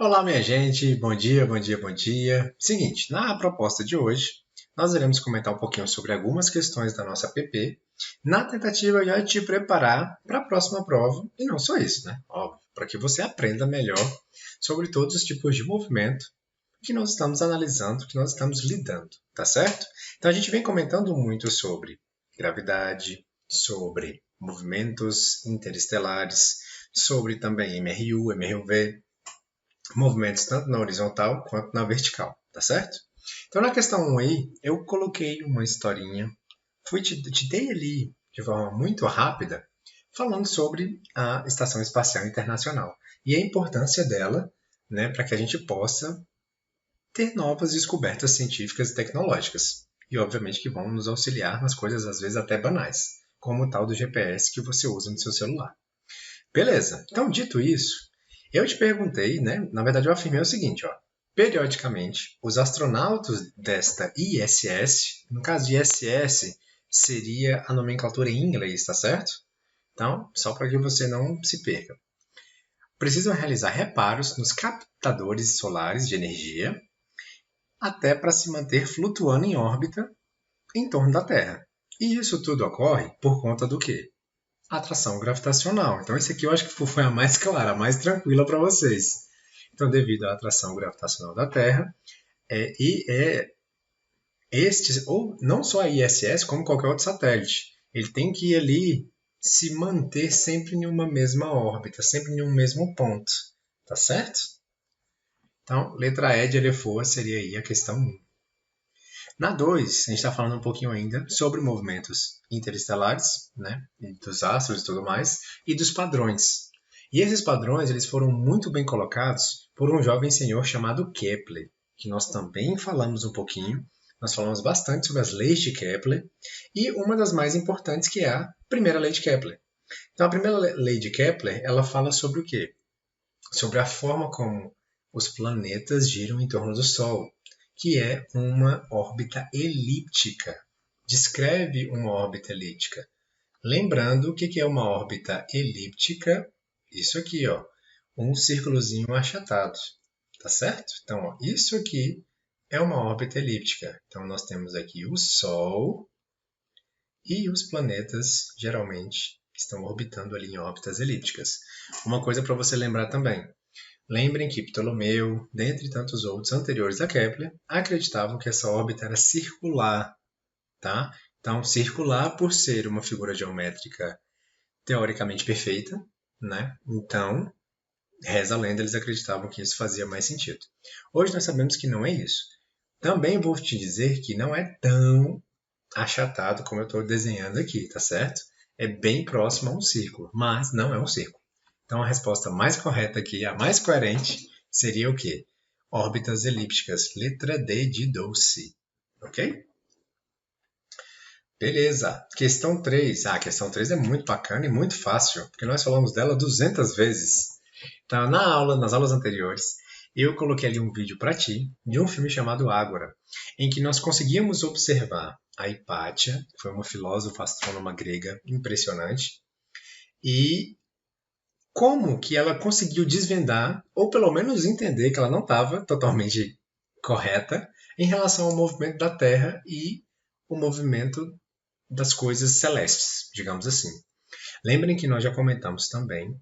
Olá, minha gente, bom dia, bom dia, bom dia. Seguinte, na proposta de hoje, nós iremos comentar um pouquinho sobre algumas questões da nossa PP, na tentativa de te preparar para a próxima prova, e não só isso, né? Óbvio, para que você aprenda melhor sobre todos os tipos de movimento que nós estamos analisando, que nós estamos lidando, tá certo? Então a gente vem comentando muito sobre gravidade, sobre movimentos interestelares, sobre também MRU, MRUV, movimentos tanto na horizontal quanto na vertical, tá certo? Então, na questão 1 aí, eu coloquei uma historinha, te dei ali de forma muito rápida, falando sobre a Estação Espacial Internacional e a importância dela, né, para que a gente possa ter novas descobertas científicas e tecnológicas. E, obviamente, que vão nos auxiliar nas coisas, às vezes, até banais, como o tal do GPS que você usa no seu celular. Beleza. Então, dito isso, eu te perguntei, né? Na verdade, eu afirmei o seguinte, ó. Periodicamente, os astronautas desta ISS, no caso de ISS, seria a nomenclatura em inglês, tá certo? Então, só para que você não se perca. Precisam realizar reparos nos captadores solares de energia, até para se manter flutuando em órbita em torno da Terra. E isso tudo ocorre por conta do quê? Atração gravitacional. Então, esse aqui eu acho que foi a mais clara, a mais tranquila para vocês. Então, devido à atração gravitacional da Terra, ou não só a ISS, como qualquer outro satélite, ele tem que ir ali se manter sempre em uma mesma órbita, sempre em um mesmo ponto. Tá certo? Então, letra E de Elefoa seria aí a questão 1. Na 2, a gente está falando um pouquinho ainda sobre movimentos interestelares, né, dos astros e tudo mais, e dos padrões. E esses padrões eles foram muito bem colocados por um jovem senhor chamado Kepler, que nós também falamos um pouquinho. Nós falamos bastante sobre as leis de Kepler, e uma das mais importantes que é a primeira lei de Kepler. Então, a primeira lei de Kepler, ela fala sobre o quê? Sobre a forma como os planetas giram em torno do Sol, que é uma órbita elíptica. Descreve uma órbita elíptica. Lembrando o que é uma órbita elíptica? Isso aqui, ó, um círculozinho achatado, tá certo? Então, ó, isso aqui é uma órbita elíptica. Então, nós temos aqui o Sol e os planetas, geralmente, estão orbitando ali em órbitas elípticas. Uma coisa para você lembrar também. Lembrem que Ptolomeu, dentre tantos outros anteriores a Kepler, acreditavam que essa órbita era circular, tá? Então, circular por ser uma figura geométrica teoricamente perfeita, né? Então, reza a lenda, eles acreditavam que isso fazia mais sentido. Hoje nós sabemos que não é isso. Também vou te dizer que não é tão achatado como eu estou desenhando aqui, tá certo? É bem próximo a um círculo, mas não é um círculo. Então, a resposta mais correta aqui, a mais coerente, seria o quê? Órbitas elípticas. Letra D de doce. Ok? Beleza. Questão 3. A questão 3 é muito bacana e muito fácil, porque nós falamos dela 200 vezes. Então, nas aulas anteriores, eu coloquei ali um vídeo para ti, de um filme chamado Ágora, em que nós conseguíamos observar a Hipátia, que foi uma filósofa astrônoma grega impressionante, e como que ela conseguiu desvendar, ou pelo menos entender que ela não estava totalmente correta em relação ao movimento da Terra e o movimento das coisas celestes, digamos assim. Lembrem que nós já comentamos também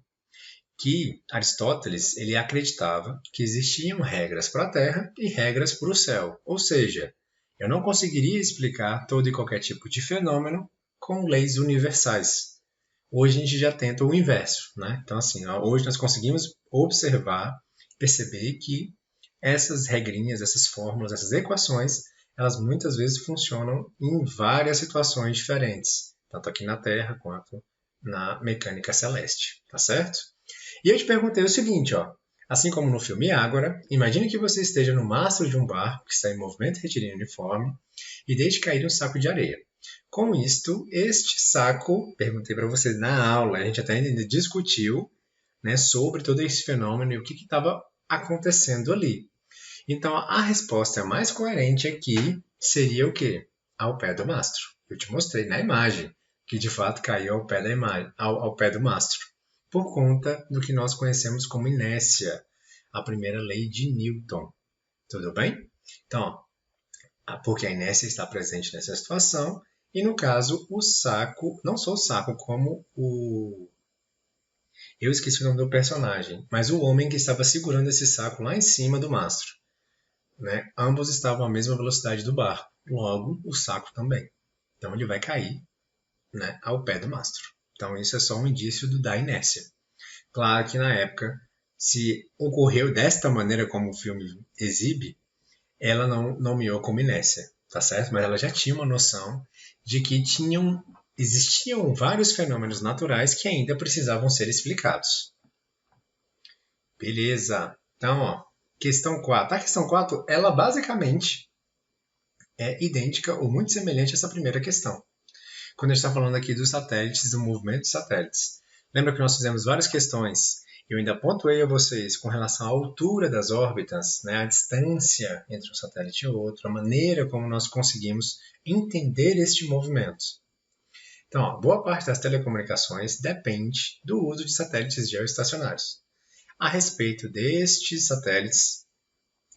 que Aristóteles ele acreditava que existiam regras para a Terra e regras para o céu, ou seja, eu não conseguiria explicar todo e qualquer tipo de fenômeno com leis universais. Hoje a gente já tenta o inverso, né? Então, assim, hoje nós conseguimos observar, perceber que essas regrinhas, essas fórmulas, essas equações, elas muitas vezes funcionam em várias situações diferentes, tanto aqui na Terra quanto na mecânica celeste, tá certo? E eu te perguntei o seguinte, ó, assim como no filme Ágora, imagine que você esteja no mastro de um barco que está em movimento retilíneo uniforme e deixe cair um saco de areia. Com isto, este saco, perguntei para vocês na aula, a gente até ainda discutiu, né, sobre todo esse fenômeno e o que estava acontecendo ali. Então, a resposta mais coerente aqui seria o quê? Ao pé do mastro. Eu te mostrei na imagem que de fato caiu ao pé do mastro, por conta do que nós conhecemos como inércia. a primeira lei de Newton. Tudo bem? Então, porque a inércia está presente nessa situação, e no caso, o saco, não só o saco, como o... Eu esqueci o nome do personagem, mas o homem que estava segurando esse saco lá em cima do mastro. Né? Ambos estavam à mesma velocidade do barco, logo o saco também. Então ele vai cair, né, ao pé do mastro. Então isso é só um indício da inércia. Claro que na época, se ocorreu desta maneira como o filme exibe, ela não nomeou como inércia, tá certo? Mas ela já tinha uma noção de que existiam vários fenômenos naturais que ainda precisavam ser explicados. Beleza. Então, ó, questão 4. A questão 4, ela basicamente é idêntica ou muito semelhante a essa primeira questão. Quando a gente está falando aqui dos satélites, do movimento dos satélites. Lembra que nós fizemos várias questões. Eu ainda pontuei a vocês com relação à altura das órbitas, né, a distância entre um satélite e outro, a maneira como nós conseguimos entender este movimento. Então, ó, boa parte das telecomunicações depende do uso de satélites geoestacionários. A respeito destes satélites,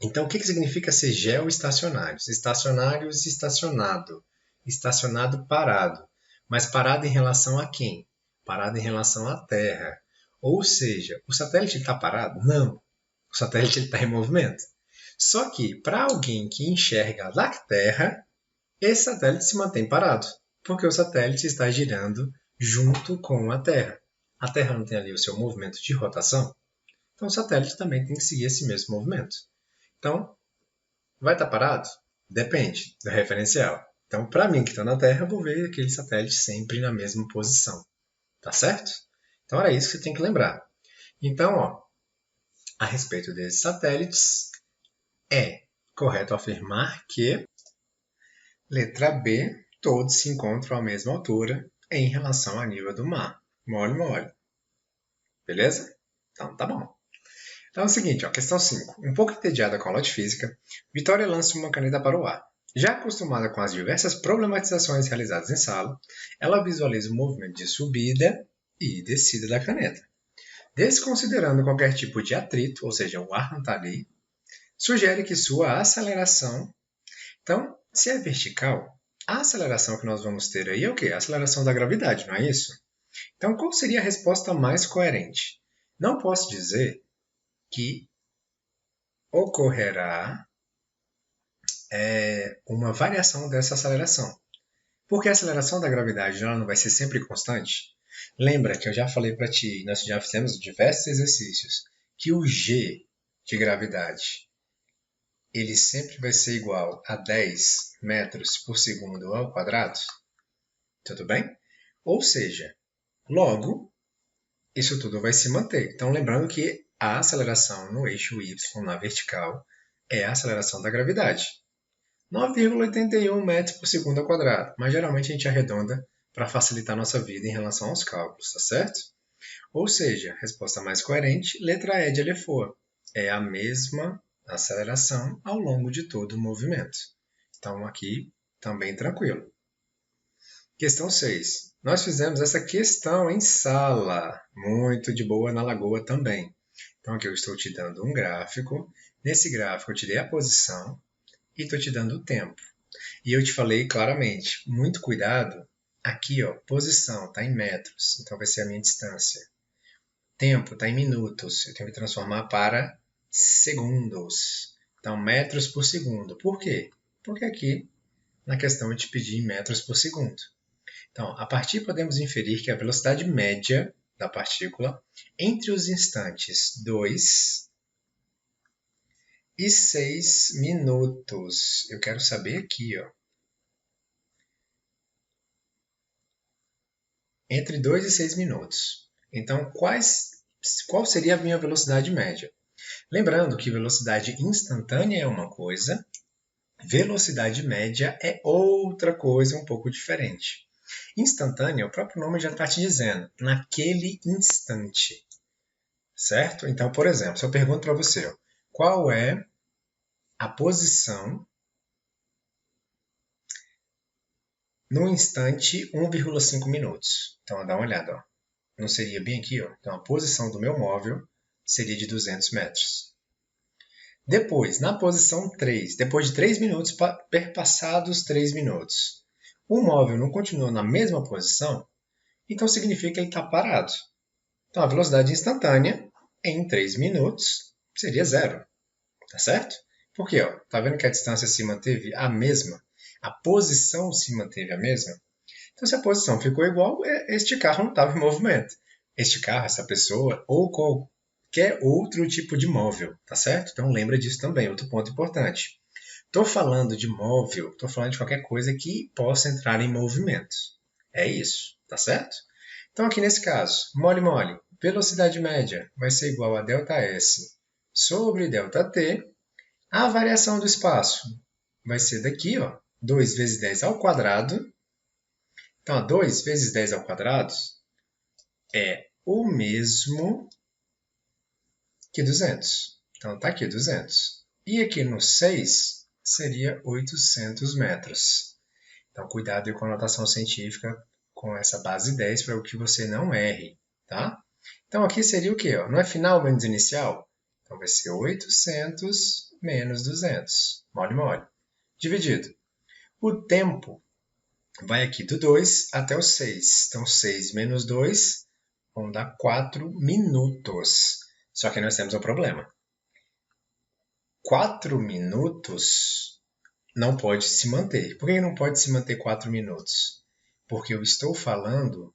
então o que significa ser geoestacionários? Estacionários, estacionado. Estacionado, parado. Mas parado em relação a quem? Parado em relação à Terra. Ou seja, o satélite está parado? Não. O satélite está em movimento. Só que, para alguém que enxerga da Terra, esse satélite se mantém parado, porque o satélite está girando junto com a Terra. A Terra não tem ali o seu movimento de rotação? Então o satélite também tem que seguir esse mesmo movimento. Então, vai estar parado? Depende do referencial. Então, para mim que estou na Terra, eu vou ver aquele satélite sempre na mesma posição. Tá certo? Então, era isso que você tem que lembrar. Então, ó, a respeito desses satélites, é correto afirmar que, letra B, todos se encontram à mesma altura em relação ao nível do mar. Mole, mole. Beleza? Então, tá bom. Então é o seguinte, ó, questão 5. Um pouco entediada com a aula de física, Vitória lança uma caneta para o ar. Já acostumada com as diversas problematizações realizadas em sala, ela visualiza o movimento de subida e descida da caneta. Desconsiderando qualquer tipo de atrito, ou seja, o ar não está ali, sugere que sua aceleração... Então, se é vertical, a aceleração que nós vamos ter aí é o quê? A aceleração da gravidade, não é isso? Então, qual seria a resposta mais coerente? Não posso dizer que ocorrerá uma variação dessa aceleração. Porque a aceleração da gravidade ela não vai ser sempre constante. Lembra que eu já falei para ti, nós já fizemos diversos exercícios, que o G de gravidade ele sempre vai ser igual a 10 metros por segundo ao quadrado. Tudo bem? Ou seja, logo, isso tudo vai se manter. Então, lembrando que a aceleração no eixo Y, na vertical, é a aceleração da gravidade. 9,81 metros por segundo ao quadrado, mas geralmente a gente arredonda para facilitar a nossa vida em relação aos cálculos, tá certo? Ou seja, resposta mais coerente, letra E de Elefoa. É a mesma aceleração ao longo de todo o movimento. Então, aqui, também tranquilo. Questão 6. Nós fizemos essa questão em sala, muito de boa na lagoa também. Então, aqui eu estou te dando um gráfico. Nesse gráfico, eu te dei a posição e estou te dando o tempo. E eu te falei claramente, muito cuidado. Aqui, ó, posição está em metros, então vai ser a minha distância. Tempo está em minutos, eu tenho que transformar para segundos. Então, metros por segundo. Por quê? Porque aqui, na questão, eu te pedi em metros por segundo. Então, a partir podemos inferir que a velocidade média da partícula entre os instantes 2 e 6 minutos. Eu quero saber aqui, ó. Entre 2 e 6 minutos. Então, qual seria a minha velocidade média? Lembrando que velocidade instantânea é uma coisa, velocidade média é outra coisa um pouco diferente. Instantânea, o próprio nome já está te dizendo, naquele instante. Certo? Então, por exemplo, se eu pergunto para você, ó, qual é a posição no instante 1,5 minutos? Então, dá uma olhada. Ó. Não seria bem aqui? Ó. Então, a posição do meu móvel seria de 200 metros. Depois, na posição 3, depois de 3 minutos, perpassados 3 minutos, o móvel não continuou na mesma posição, então significa que ele está parado. Então, a velocidade instantânea em 3 minutos seria zero, tá certo? Por quê? Tá vendo que a distância se manteve a mesma? A posição se manteve a mesma? Então, se a posição ficou igual, este carro não estava em movimento. Este carro, essa pessoa, ou qualquer outro tipo de móvel, tá certo? Então, lembra disso também, outro ponto importante. Estou falando de móvel, estou falando de qualquer coisa que possa entrar em movimento. É isso, tá certo? Então, aqui nesse caso, mole-mole, velocidade média vai ser igual a ΔS sobre ΔT. A variação do espaço vai ser daqui, ó, 2 vezes 10 ao quadrado. Então, 2 vezes 10 ao quadrado é o mesmo que 200. Então, está aqui 200. E aqui no 6 seria 800 metros. Então, cuidado com a notação científica com essa base 10 para que você não erre, tá? Então, aqui seria o quê? Não é final menos inicial? Então, vai ser 800 menos 200. Mole, mole. Dividido. O tempo vai aqui do 2 até o 6. Então, 6 menos 2 vão dar 4 minutos. Só que nós temos um problema. 4 minutos não pode se manter. Por que não pode se manter 4 minutos? Porque eu estou falando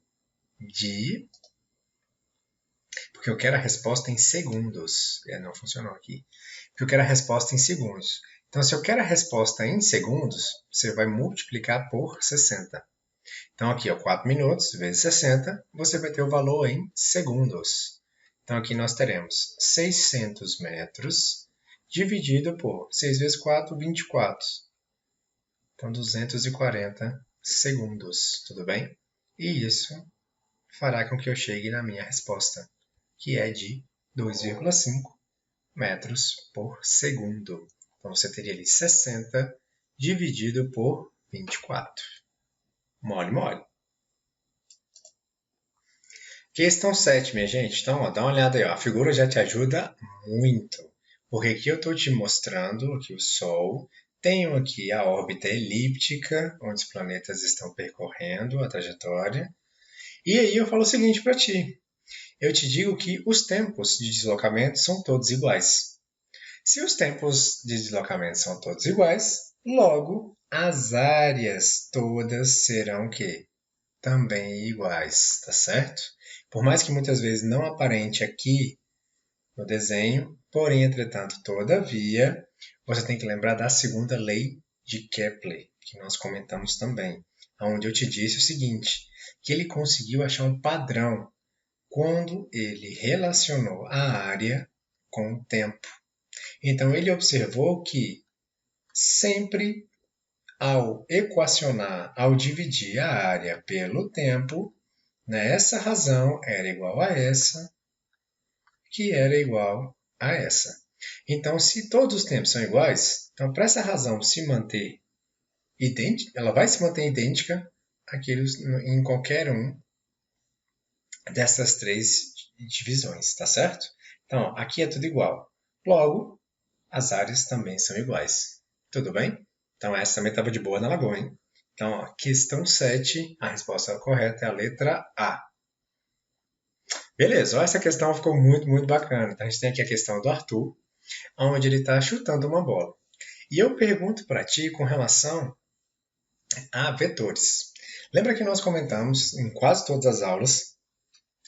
porque eu quero a resposta em segundos. Não funcionou aqui. Porque eu quero a resposta em segundos. Então, se eu quero a resposta em segundos, você vai multiplicar por 60. Então, aqui, 4 minutos vezes 60, você vai ter o valor em segundos. Então, aqui nós teremos 600 metros dividido por 6 vezes 4, 24. Então, 240 segundos, tudo bem? E isso fará com que eu chegue na minha resposta, que é de 2,5 metros por segundo. Então, você teria ali 60 dividido por 24. Mole, mole. Questão 7, minha gente. Então, ó, dá uma olhada aí. Ó. A figura já te ajuda muito. Porque aqui eu estou te mostrando aqui o Sol. Tenho aqui a órbita elíptica, onde os planetas estão percorrendo a trajetória. E aí eu falo o seguinte para ti. Eu te digo que os tempos de deslocamento são todos iguais. Se os tempos de deslocamento são todos iguais, logo as áreas todas serão o quê? Também iguais, tá certo? Por mais que muitas vezes não aparente aqui no desenho, porém, entretanto, todavia, você tem que lembrar da segunda lei de Kepler, que nós comentamos também, onde eu te disse o seguinte, que ele conseguiu achar um padrão quando ele relacionou a área com o tempo. Então, ele observou que sempre ao equacionar, ao dividir a área pelo tempo, essa razão era igual a essa, que era igual a essa. Então, se todos os tempos são iguais, então para essa razão se manter idêntica, ela vai se manter idêntica em qualquer um dessas três divisões, tá certo? Então, aqui é tudo igual. Logo, as áreas também são iguais. Tudo bem? Então, essa também estava de boa na lagoa, hein? Então, ó, questão 7, a resposta correta é a letra A. Beleza, ó, essa questão ficou muito, muito bacana. Então, a gente tem aqui a questão do Arthur, onde ele está chutando uma bola. E eu pergunto para ti com relação a vetores. Lembra que nós comentamos em quase todas as aulas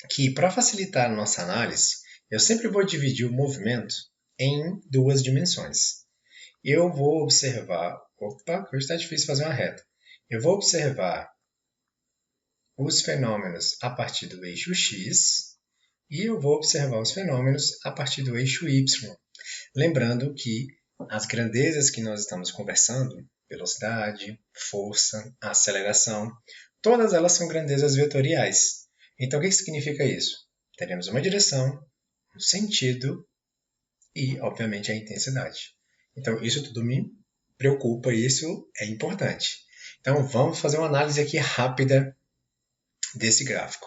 que para facilitar a nossa análise, eu sempre vou dividir o movimento em duas dimensões. Eu vou observar... Opa, hoje está difícil fazer uma reta. Eu vou observar os fenômenos a partir do eixo X e eu vou observar os fenômenos a partir do eixo Y. Lembrando que as grandezas que nós estamos conversando, velocidade, força, aceleração, todas elas são grandezas vetoriais. Então, o que significa isso? Teremos uma direção, um sentido e, obviamente, a intensidade. Então, isso tudo me preocupa e isso é importante. Então, vamos fazer uma análise aqui rápida desse gráfico.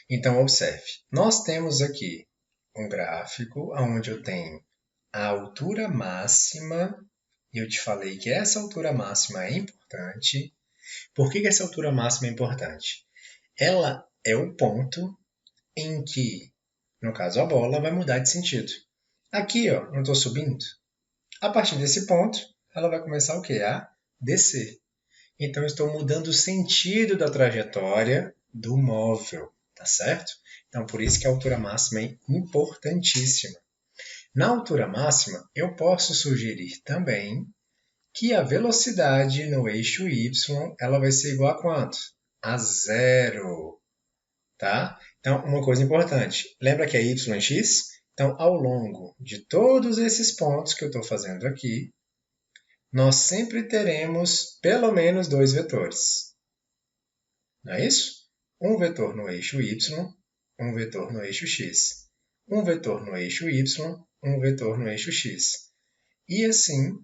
Então, observe. Nós temos aqui um gráfico onde eu tenho a altura máxima, e eu te falei que essa altura máxima é importante. Por que essa altura máxima é importante? Ela é o ponto em que, no caso a bola, vai mudar de sentido. Aqui, ó, não estou subindo. A partir desse ponto, ela vai começar o quê? A descer. Então, eu estou mudando o sentido da trajetória do móvel, tá certo? Então, por isso que a altura máxima é importantíssima. Na altura máxima, eu posso sugerir também que a velocidade no eixo y ela vai ser igual a quanto? A zero. Tá? Então, uma coisa importante, lembra que é y e x? Então, ao longo de todos esses pontos que eu estou fazendo aqui, nós sempre teremos pelo menos dois vetores. Não é isso? Um vetor no eixo y, um vetor no eixo x. Um vetor no eixo y, um vetor no eixo x. E assim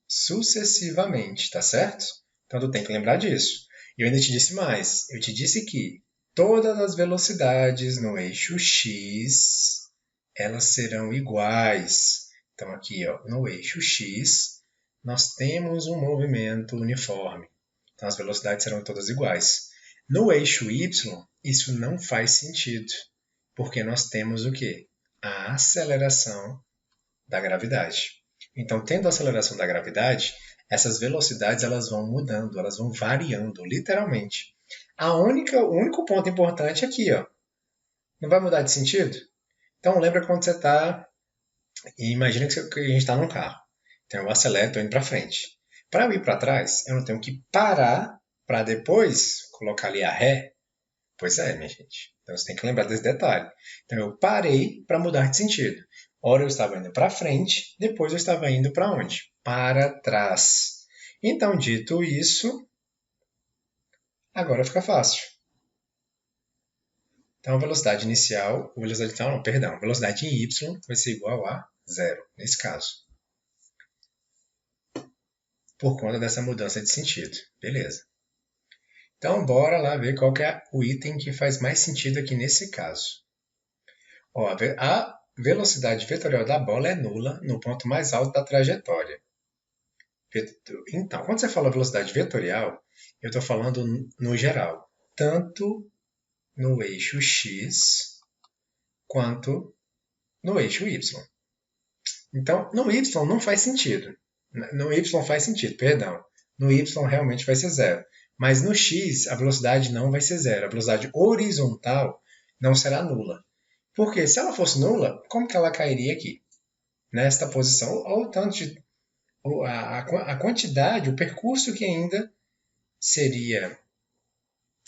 sucessivamente, tá certo? Então, tu tem que lembrar disso. E eu ainda te disse mais. Eu te disse que todas as velocidades no eixo x, elas serão iguais. Então, aqui, ó, no eixo x, nós temos um movimento uniforme. Então, as velocidades serão todas iguais. No eixo y, isso não faz sentido, porque nós temos o quê? A aceleração da gravidade. Então, tendo a aceleração da gravidade, essas velocidades elas vão mudando, elas vão variando, literalmente. O único ponto importante é aqui, ó. Não vai mudar de sentido? Então, lembra quando você está... Imagina que a gente está num carro. Então, eu acelero, estou indo para frente. Para eu ir para trás, eu não tenho que parar para depois colocar ali a ré. Pois é, minha gente. Então, você tem que lembrar desse detalhe. Então, eu parei para mudar de sentido. Ora eu estava indo para frente, depois eu estava indo para onde? Para trás. Então, dito isso, agora fica fácil. Então, a velocidade inicial, velocidade em y vai ser igual a zero, nesse caso. Por conta dessa mudança de sentido. Beleza. Então, bora lá ver qual que é o item que faz mais sentido aqui nesse caso. Ó, a velocidade vetorial da bola é nula no ponto mais alto da trajetória. Então, quando você fala velocidade vetorial, eu estou falando no geral, tanto no eixo x quanto no eixo y. Então, no y não faz sentido. No y faz sentido, perdão. No y realmente vai ser zero. Mas no x, a velocidade não vai ser zero. A velocidade horizontal não será nula. Porque se ela fosse nula, como que ela cairia aqui? Nesta posição, ou o tanto de a quantidade, o percurso que ainda seria,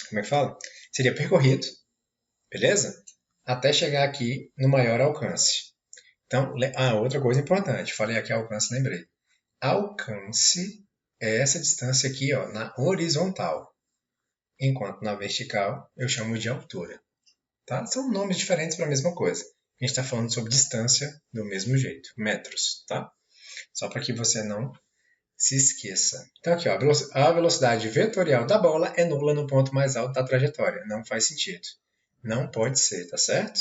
como é que fala? Seria percorrido, beleza? Até chegar aqui no maior alcance. Então, outra coisa importante, falei aqui alcance, lembrei. Alcance é essa distância aqui, ó, na horizontal. Enquanto na vertical eu chamo de altura. Tá? São nomes diferentes para a mesma coisa. A gente está falando sobre distância do mesmo jeito, metros, tá? Só para que você não se esqueça. Então aqui, ó, a velocidade vetorial da bola é nula no ponto mais alto da trajetória. Não faz sentido. Não pode ser, tá certo?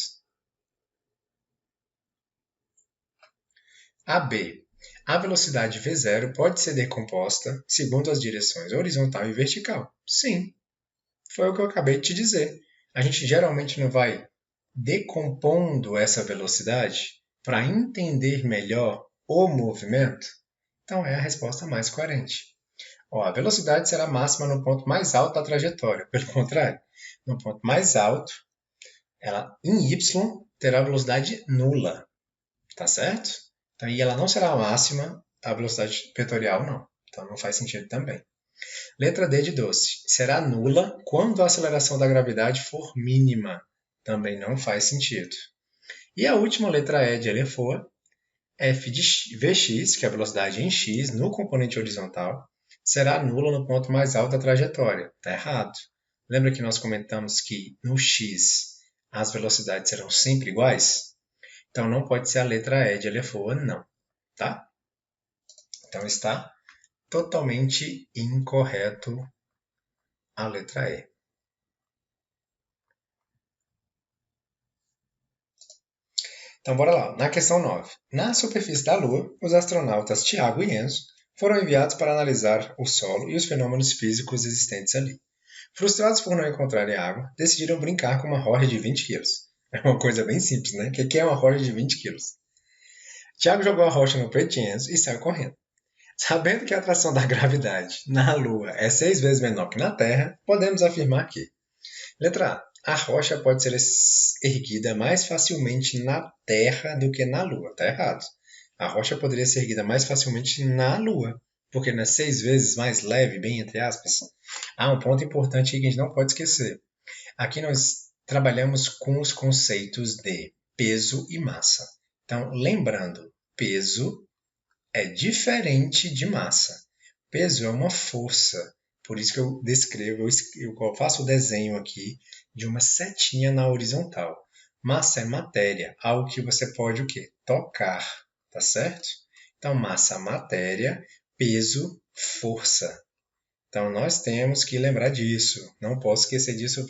AB. A velocidade V0 pode ser decomposta segundo as direções horizontal e vertical. Sim, foi o que eu acabei de te dizer. A gente geralmente não vai decompondo essa velocidade para entender melhor o movimento? Então é a resposta mais coerente. Ó, a velocidade será máxima no ponto mais alto da trajetória. Pelo contrário, no ponto mais alto, ela em y terá velocidade nula. Tá certo? Então, e ela não será máxima, a velocidade vetorial não. Então não faz sentido também. Letra D de doce. Será nula quando a aceleração da gravidade for mínima. Também não faz sentido. E a última letra E de elefoa, f de Vx, que é a velocidade em x, no componente horizontal, será nula no ponto mais alto da trajetória. Está errado. Lembra que nós comentamos que no x as velocidades serão sempre iguais? Então não pode ser a letra E de elefoa, não. Tá? Então está totalmente incorreto a letra E. Então, bora lá. Na questão 9. Na superfície da Lua, os astronautas Tiago e Enzo foram enviados para analisar o solo e os fenômenos físicos existentes ali. Frustrados por não encontrarem água, decidiram brincar com uma rocha de 20 quilos. É uma coisa bem simples, né? O que é uma rocha de 20 quilos? Tiago jogou a rocha no peito de Enzo e saiu correndo. Sabendo que a atração da gravidade na Lua é 6 vezes menor que na Terra, podemos afirmar que: letra A. A rocha pode ser erguida mais facilmente na Terra do que na Lua. Está errado. A rocha poderia ser erguida mais facilmente na Lua, porque ela é 6 vezes mais leve, bem entre aspas. Um ponto importante aí que a gente não pode esquecer. Aqui nós trabalhamos com os conceitos de peso e massa. Então, lembrando, peso é diferente de massa. Peso é uma força. Por isso que eu descrevo, eu faço o desenho aqui de uma setinha na horizontal. Massa é matéria, algo que você pode o quê? Tocar, tá certo? Então, massa, matéria, peso, força. Então, nós temos que lembrar disso. Não posso esquecer disso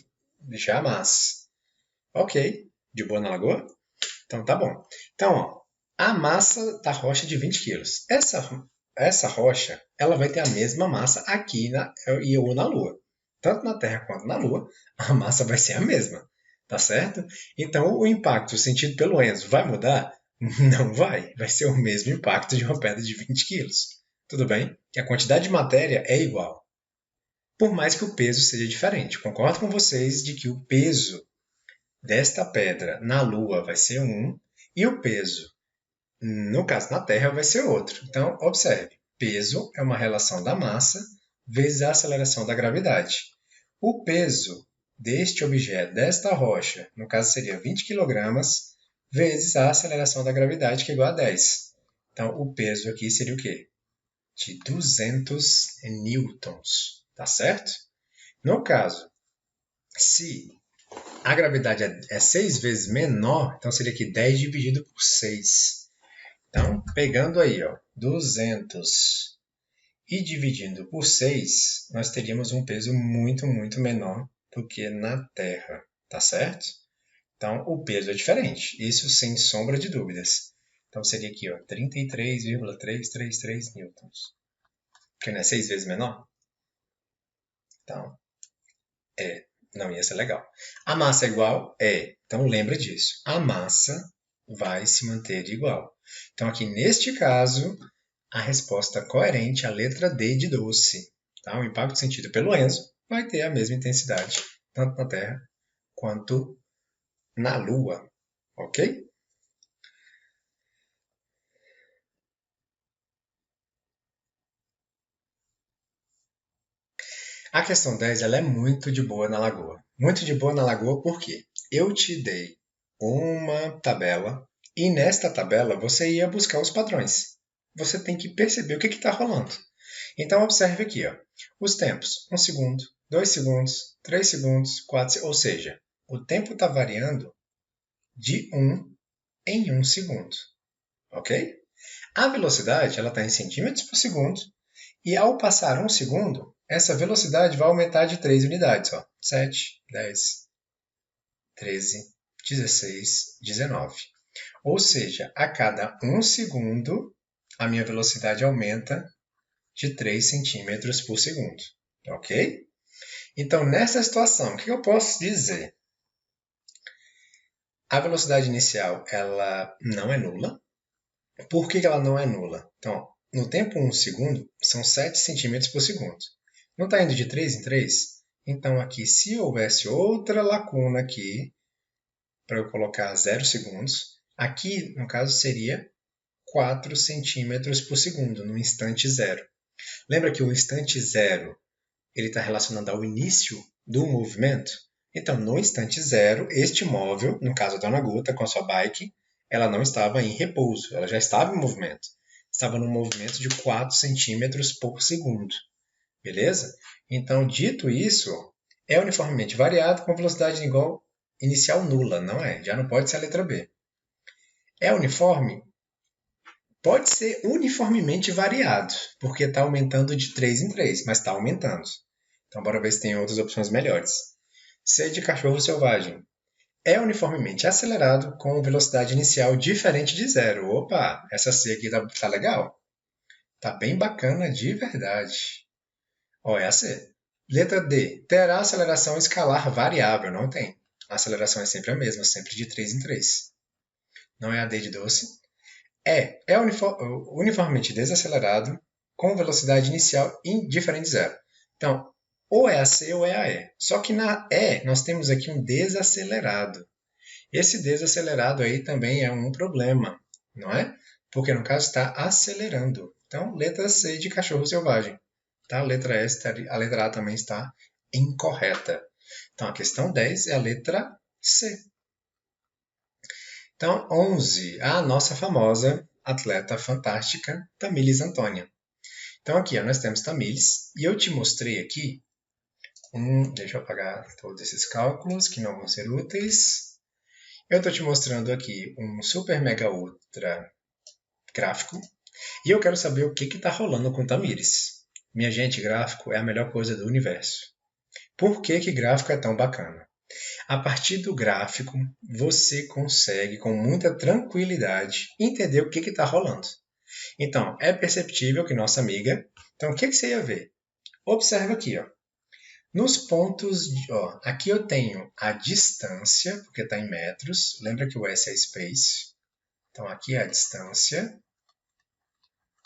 jamais. Ok, de boa na lagoa? Então, tá bom. Então, ó, a massa da rocha é de 20 quilos. Essa rocha ela vai ter a mesma massa aqui ou na Lua. Tanto na Terra quanto na Lua, a massa vai ser a mesma. Tá certo? Então, o impacto sentido pelo Enzo vai mudar? Não vai. Vai ser o mesmo impacto de uma pedra de 20 quilos. Tudo bem? Que a quantidade de matéria é igual. Por mais que o peso seja diferente. Concordo com vocês de que o peso desta pedra na Lua vai ser 1 e o peso, no caso na Terra, vai ser outro. Então, observe. Peso é uma relação da massa vezes a aceleração da gravidade. O peso deste objeto, desta rocha, no caso seria 20 kg, vezes a aceleração da gravidade, que é igual a 10. Então, o peso aqui seria o quê? De 200 newtons. Tá certo? No caso, se a gravidade é 6 vezes menor, então seria aqui 10 dividido por 6. Então, pegando aí, ó, 200 e dividindo por 6, nós teríamos um peso muito, muito menor do que na Terra, tá certo? Então, o peso é diferente, isso sem sombra de dúvidas. Então, seria aqui, ó, 33,333 newtons. Que não é 6 vezes menor? Então, não ia ser legal. A massa é igual? Então, lembra disso. A massa vai se manter igual. Então, aqui neste caso, a resposta coerente é a letra D de doce. Tá? O impacto sentido pelo Enzo vai ter a mesma intensidade, tanto na Terra quanto na Lua. Ok? A questão 10 ela é muito de boa na Lagoa. Muito de boa na Lagoa porque eu te dei uma tabela e nesta tabela você ia buscar os padrões. Você tem que perceber o que está rolando. Então, observe aqui, ó, os tempos. 1 segundo, 2 segundos, 3 segundos, 4 segundos. Ou seja, o tempo está variando de 1 em 1 segundo. Ok? A velocidade está em centímetros por segundo. E ao passar 1 segundo, essa velocidade vai aumentar de 3 unidades. Ó, 7, 10, 13, 16, 19. Ou seja, a cada 1 segundo, a minha velocidade aumenta de 3 centímetros por segundo. Ok? Então, nessa situação, o que eu posso dizer? A velocidade inicial ela não é nula. Por que ela não é nula? Então, no tempo 1 segundo, são 7 centímetros por segundo. Não está indo de 3 em 3? Então, aqui, se houvesse outra lacuna aqui, para eu colocar 0 segundos, aqui, no caso, seria 4 centímetros por segundo, no instante zero. Lembra que o instante zero está relacionado ao início do movimento? Então, no instante zero, este móvel, no caso da Ana Guta, com a sua bike, ela não estava em repouso, ela já estava em movimento. Estava num movimento de 4 centímetros por segundo. Beleza? Então, dito isso, é uniformemente variado com velocidade igual inicial nula, não é? Já não pode ser a letra B. É uniforme? Pode ser uniformemente variado, porque está aumentando de 3 em 3, mas está aumentando. Então, bora ver se tem outras opções melhores. C de cachorro selvagem. é uniformemente acelerado com velocidade inicial diferente de zero. Opa, essa C aqui tá legal. Tá bem bacana de verdade. Ó, é a C. Letra D. Terá aceleração escalar variável. Não tem. A aceleração é sempre a mesma, sempre de 3 em 3. Não é a D de doce. É uniformemente desacelerado com velocidade inicial indiferente de zero. Então, ou é a C ou é a E. Só que na E nós temos aqui um desacelerado. Esse desacelerado aí também é um problema, não é? Porque no caso está acelerando. Então, letra C de cachorro selvagem. Tá? A letra A também está incorreta. Então, a questão 10 é a letra C. Então, 11, a nossa famosa atleta fantástica, Tamires Antônia. Então, aqui ó, nós temos Tamires, e eu te mostrei aqui, deixa eu apagar todos esses cálculos que não vão ser úteis. Eu estou te mostrando aqui um super mega ultra gráfico, e eu quero saber o que está rolando com Tamires. Minha gente, gráfico é a melhor coisa do universo. Por que gráfico é tão bacana? A partir do gráfico, você consegue, com muita tranquilidade, entender o que está rolando. Então, é perceptível que nossa amiga... Então, o que você ia ver? Observa aqui, ó. Nos pontos... Ó, aqui eu tenho a distância, porque está em metros. Lembra que o S é space. Então, aqui é a distância,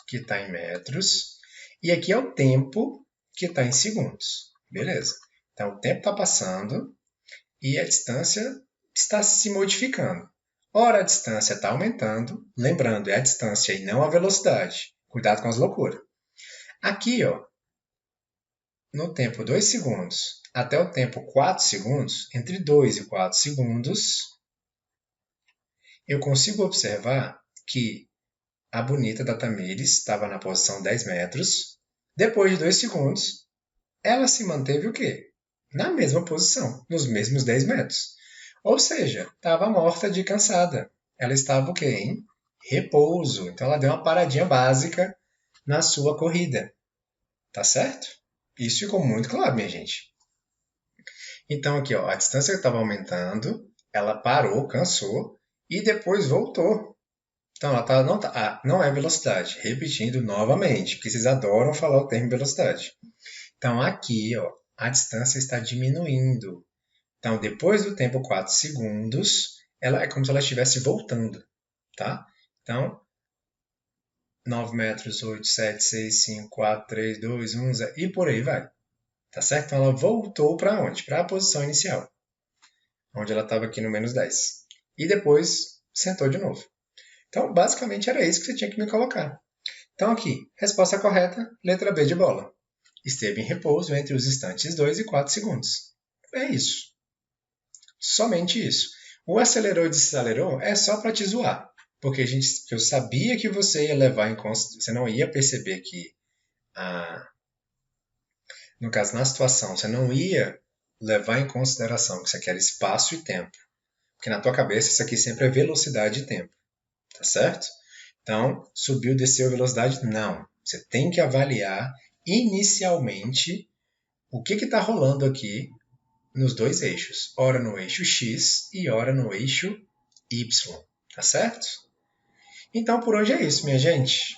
que está em metros. E aqui é o tempo, que está em segundos. Beleza. Então, o tempo está passando e a distância está se modificando. Ora, a distância está aumentando. Lembrando, é a distância e não a velocidade. Cuidado com as loucuras. Aqui, ó, no tempo 2 segundos até o tempo 4 segundos, entre 2 e 4 segundos, eu consigo observar que a bonita da Tamires estava na posição 10 metros. Depois de 2 segundos, ela se manteve o quê? Na mesma posição, nos mesmos 10 metros. Ou seja, estava morta de cansada. Ela estava o quê? Em repouso. Então ela deu uma paradinha básica na sua corrida. Tá certo? Isso ficou muito claro, minha gente. Então aqui, ó, a distância estava aumentando, ela parou, cansou e depois voltou. Então ela não é velocidade. Repetindo novamente, porque vocês adoram falar o termo velocidade. Então aqui, ó, a distância está diminuindo. Então, depois do tempo 4 segundos, ela é como se ela estivesse voltando, tá? Então, 9 metros, 8, 7, 6, 5, 4, 3, 2, 1, 0, e por aí vai. Tá certo? Então, ela voltou para onde? Para a posição inicial, onde ela estava aqui no menos 10. E depois sentou de novo. Então, basicamente, era isso que você tinha que me colocar. Então, aqui, resposta correta, letra B de bola. Esteve em repouso entre os instantes 2 e 4 segundos. É isso. Somente isso. O acelerou e desacelerou é só para te zoar. Porque eu sabia que você ia levar em consideração, você não ia perceber que, no caso, na situação, você não ia levar em consideração que isso aqui era espaço e tempo. Porque na tua cabeça isso aqui sempre é velocidade e tempo. Tá certo? Então, subiu, desceu, velocidade? Não. Você tem que avaliar inicialmente o que está rolando aqui nos dois eixos, ora no eixo X e ora no eixo Y, tá certo? Então, por hoje é isso, minha gente.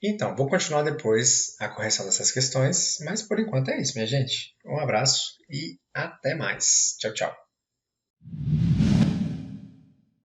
Então, vou continuar depois a correção dessas questões, mas por enquanto é isso, minha gente. Um abraço e até mais. Tchau, tchau.